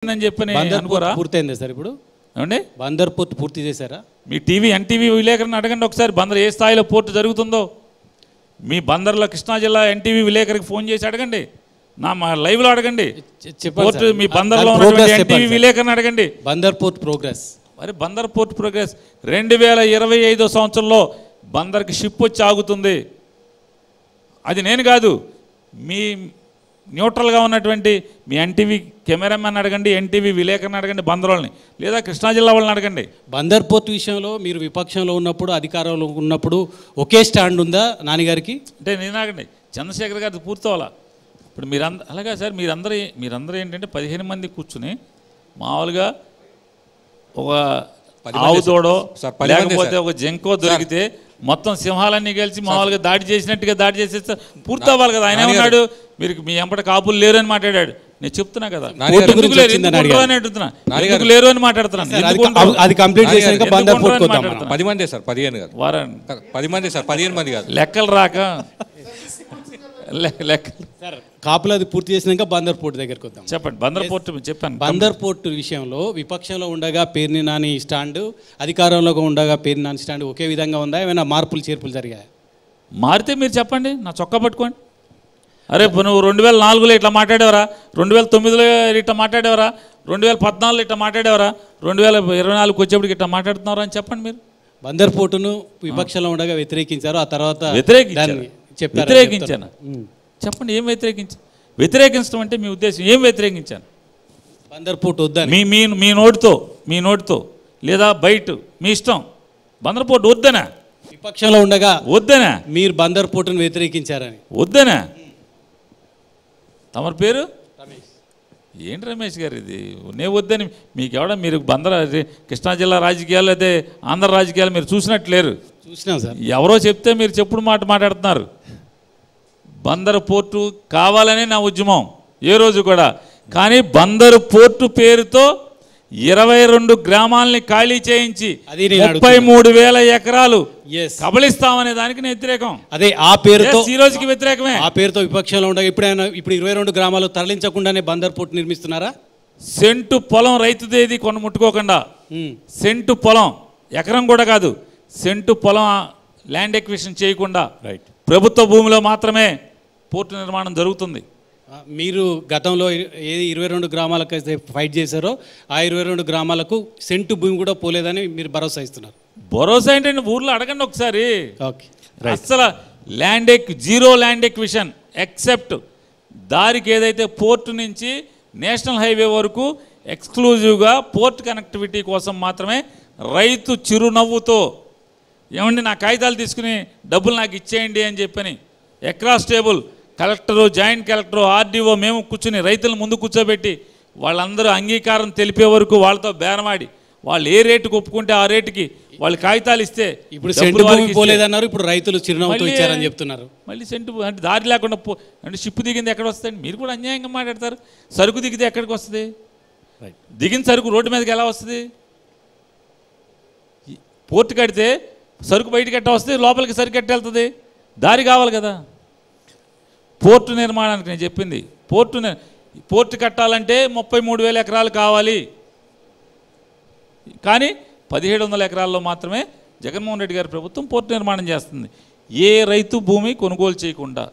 అని చెప్పని అనుకోరా? పూర్తయిందా సార్ ఇప్పుడు? ఏమండి బందర్ పోర్ట్ పూర్తి చేశారా? మీ ఎన్టీవీ విలేకరిని అడగండి ఒకసారి, బందర్ ఏ స్థాయిలో పోర్టు జరుగుతుందో. మీ బందర్లో కృష్ణా జిల్లా ఎన్టీవీ విలేకరికి ఫోన్ చేసి అడగండి, మా లైవ్లో అడగండి. పోర్టు మీ బందర్లో ఉన్నటువంటి ఎన్టీవీ విలేకరిని అడగండి. బందర్ పోర్ట్ ప్రోగ్రెస్, మరి బందర్ పోర్ట్ ప్రోగ్రెస్ 2025 సంవత్సరంలో బందర్కి షిప్ వచ్చి ఆగుతుంది. అది నేను కాదు, మీ న్యూట్రల్గా ఉన్నటువంటి మీ ఎన్టీవీ కెమెరామెన్ అడగండి, ఎన్టీవీ విలేకరిని అడగండి, బందర్లోని, లేదా కృష్ణా జిల్లా వాళ్ళని అడగండి. బందర్ పోర్ట్ విషయంలో మీరు విపక్షంలో ఉన్నప్పుడు, అధికారంలో ఉన్నప్పుడు ఒకే స్టాండ్ ఉందా నాన్నగారికి? అంటే నేను అడగండి, చంద్రశేఖర్ గారిది పూర్తవాలా? ఇప్పుడు అలాగా సార్, మీరందరూ ఏంటంటే 15 మంది కూర్చుని మామూలుగా ఒక ఆవుదోడో లేకపోతే ఒక జంకో దొరికితే మొత్తం సింహాలన్నీ కలిసి మామూలుగా దాడి చేసినట్టుగా దాడి చేసేస్తే పూర్తి అవ్వాలి కదా. ఆయన ఏమన్నాడు, మీరు మీ ఎంపట కాపులు లేరు అని మాట్లాడాడు. నేను చెప్తున్నా కదా, లేరు అని మాట్లాడుతున్నాను. 10 మంది సార్, 10 మంది సార్, 15 మంది కాదు. లెక్కలు రాక కాపులు పూర్తి చేసినాక బందర్ పోర్ట్ దగ్గరికి వద్దాం. చెప్పండి. బందర్ పోర్టు చెప్పాను. బందర్ పోర్టు విషయంలో విపక్షంలో ఉండగా పేర్ని నాని స్టాండ్, అధికారంలో ఉండగా పేర్ని నాని స్టాండ్ ఒకే విధంగా ఉందా? ఏమైనా మార్పులు చేర్పులు జరిగాయి? మారితే మీరు చెప్పండి, నా చొక్కా పట్టుకోండి. అరే నువ్వు 2004లో ఇట్లా మాట్లాడేవరా, 2009లో ఇట్లా మాట్లాడేవరా, 2014లో ఇట్లా మాట్లాడేవరా, 2024కి వచ్చేప్పటికి ఇట్లా మాట్లాడుతున్నారా అని చెప్పండి. మీరు బందర్ పోర్టును విపక్షంలో ఉండగా వ్యతిరేకించారు, ఆ తర్వాత వ్యతిరేకించాను. చెప్పండి, ఏం వ్యతిరేకించడం అంటే మీ ఉద్దేశం ఏం వ్యతిరేకించాను? బందర్ పోర్టు వద్దని మీ నోటితో లేదా బయట మీ ఇష్టం. బందర్ పోర్టు వద్దనా? విపక్షంలో ఉండగా వద్దనా? మీరు బందర్ పోర్టును వ్యతిరేకించారని వద్దనా? తమరి పేరు ఏంటి రమేష్ గారు? ఇది వద్దని మీకు ఎవడ, మీరు కృష్ణా జిల్లా రాజకీయాలు అయితే ఆంధ్ర రాజకీయాలు మీరు చూసినట్లేరు. చూసినాం సార్. ఎవరో చెప్తే మీరు చెప్పుడు మాట్లాడుతున్నారు. బందరు పోర్టు కావాలనే నా ఉద్యమం ఏ రోజు కూడా. కానీ బందరు పోర్టు పేరుతో 22 గ్రామాలని ఖాళీ చేయించి 33,000 ఎకరాలు కబళిస్తామనే దానికి నేను వ్యతిరేకం. అదే ఆ పేరుతో ఈ రోజుకి వ్యతిరేకమే. ఆ పేరుతో విపక్షంలో ఉండగా ఇప్పుడు 22 గ్రామాలు తరలించకుండానే బందర్ పోర్టు నిర్మిస్తున్నారా? సెంటు పొలం రైతుదేది కొన్ని ముట్టుకోకుండా, సెంటు పొలం, ఎకరం కూడా కాదు, సెంటు పొలం ల్యాండ్ ఎక్విజిషన్ చేయకుండా ప్రభుత్వ భూమిలో మాత్రమే పోర్టు నిర్మాణం జరుగుతుంది. మీరు గతంలో 22 గ్రామాలకు ఫైట్ చేశారో ఆ 22 గ్రామాలకు సెంటు భూమి కూడా పోలేదని మీరు భరోసా ఇస్తున్నారు. భరోసా ఏంటంటే ఊర్లో అడగండి ఒకసారి. అసలు జీరో ల్యాండ్ ఎక్విజిషన్ ఎక్సెప్ట్ దారికి ఏదైతే పోర్టు నుంచి నేషనల్ హైవే వరకు ఎక్స్క్లూజివ్గా పోర్ట్ కనెక్టివిటీ కోసం మాత్రమే రైతు చిరునవ్వుతో ఏమండి నా కాగితాలు తీసుకుని డబ్బులు నాకు ఇచ్చేయండి అని చెప్పని across table collector, joint collector, RDO మేము కూర్చుని రైతుల ముందు కూర్చోబెట్టి వాళ్ళందరూ అంగీకారం తెలిపే వరకు వాళ్ళతో బేరమాడి వాళ్ళు ఏ రేటుకు ఒప్పుకుంటే ఆ రేటుకి వాళ్ళు కాగితాలు ఇస్తే ఇప్పుడు సెంటు భూమి పోలేదన్నారు, ఇప్పుడు రైతులు చిరునవ్వుతో ఇచ్చారని చెప్తున్నారు. మళ్ళీ సెంటు అంటే దారి లేకుండా అంటే షిప్ దిగింది ఎక్కడ వస్తుంది? మీరు కూడా అన్యాయంగా మాట్లాడతారు. సరుకు దిగితే ఎక్కడికి వస్తుంది? దిగిన సరుకు రోడ్డు మీదకి ఎలా వస్తుంది? పోర్టు కడితే సరుకు బయటకి ఎట్ట వస్తుంది, లోపలికి సరుకు ఎట్ట వెళ్తుంది? దారి కావాలి కదా. పోర్టు నిర్మాణానికి నేను చెప్పింది, పోర్టు కట్టాలంటే 33,000 ఎకరాలు కావాలి. కానీ 1,700 ఎకరాల్లో మాత్రమే జగన్మోహన్ రెడ్డి గారి ప్రభుత్వం పోర్టు నిర్మాణం చేస్తుంది. ఏ రైతు భూమి కొనుగోలు చేయకుండా